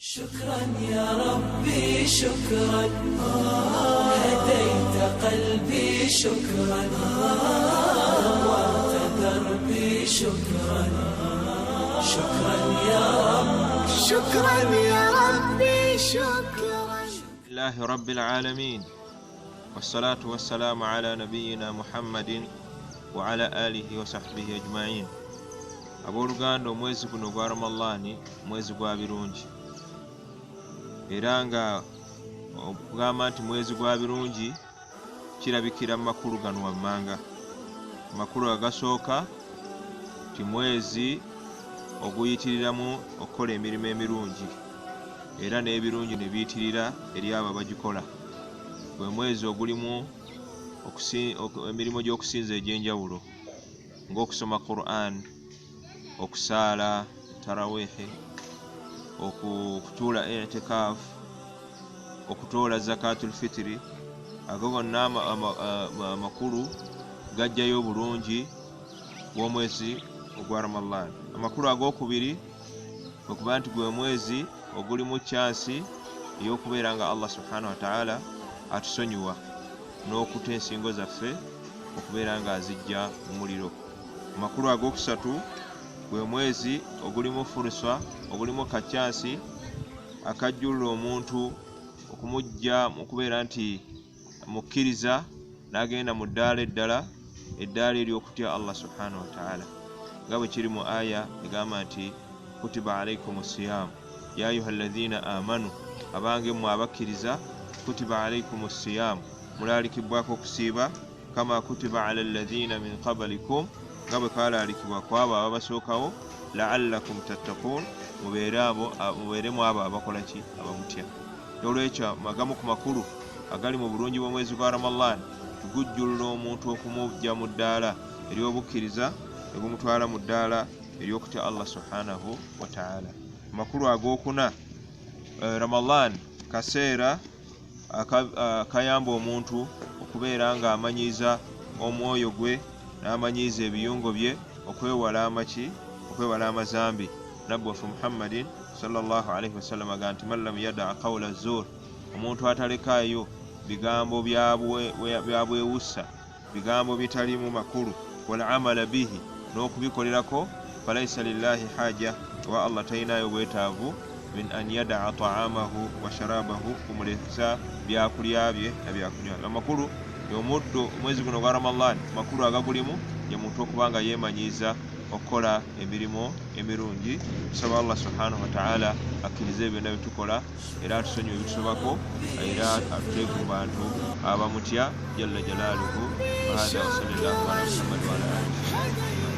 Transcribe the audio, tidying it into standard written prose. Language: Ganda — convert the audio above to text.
شكرا يا ربي شكرا هديت قلبي شكرا نورت دربي شكرا شكرا يا رب شكرا يا ربي شكرا لله رب العالمين والصلاة والسلام على نبينا محمد وعلى آله وصحبه أجمعين. Abooluganda omwezi guno gwa Ramadhani mwezi gwa birungi era nga okugamba nti mwezi gwa birungi kirabikira mu makulu gano wammanga. Amakulu agasooka ti mwezi oguyitiriramu okukola emirimu emirungi era n'ebirungi ne biyitirira eri abo abagikola. Gwe mwezi ogulimu emirimu gy'okusinza egy'enjawulo ng'okusoma Qur'an, okusaala tarawihi, okutuula i'tikaf, okutoola zakatul fitri. Ago gonna amakulu gajjayo obulungi bw'omwezi ogwa Ramadhan. Amakulu ag'okubiri okuba nti gwe mwezi ogulimu chansi ey'okubeera nga Allah subhanahu wa ta'ala atusonyiwa n'okuta ensingo zaffe okubeera nga azijja mu muliro. Amakulu ag'okusatu gwe mwezi ogulimu furusa, ogulimu kachansi akajjulula omuntu okumujja mu kubeera nti mukkiriza n'agenda mu ddaala eddala, eddaala ery'okutya Allah subhanahu wa ta'ala, nga bwe kiri mu aya egamba nti kutiba alaikumus siyam ya ayyuhalladhina amanu, abange mmwe abakkiriza, kutiba alaikumus siyam, mulaalikibwako okusiiba, kama kutiba ala alladhina min qablikum, nga bwe kalaalikibwa kwabo ababasookawo, la'allakum tattaqun, mubeeremu abo abakola ki, abamutya. Olwekyo magamu ku makulu agali mu bulungi bw'omwezi gwa Ramadhan tugujjulula omuntu okumujja mu ddaala ery'obukkiriza ne gumutwala mu ddaala ery'okutya Allah subhanahu wa ta'ala. Amakulu ag'okuna, Ramadhan kaseera akayamba omuntu okubeera nga amanyiiza omwoyo gwe n'amanyiiza ebiyungo bye okwewala amazambi. Nabbi waffe Muhammadin sallallahu alaihi wasallam aga nti man lam yada'a qawla zur, omuntu atalekaayo bigambo byabwewussa, bigambo bitalimu makulu, wal amala bihi, n'okubikolerako, falaysa lillahi haja, wa Allah tayinayo bwetaavu min an yada'a ta'amahu wa sharabahu, kumulesa byakulya bye na byakunywa. Amakulu y'omuddo omwezi guno gwa Ramadhan, makulu agagulimu ye muntu okuba nga yeemanyiiza okukola emirimu emirungi. Tusaba Allah subhanahu wa ta'ala akkirize byonna byetukola era atusonyiwe ebitusobako era atuteeke mu bantu abamutya jalla jalaaluhu. Wa hadha wa sallallahu ala Muhammad wa ala alihi.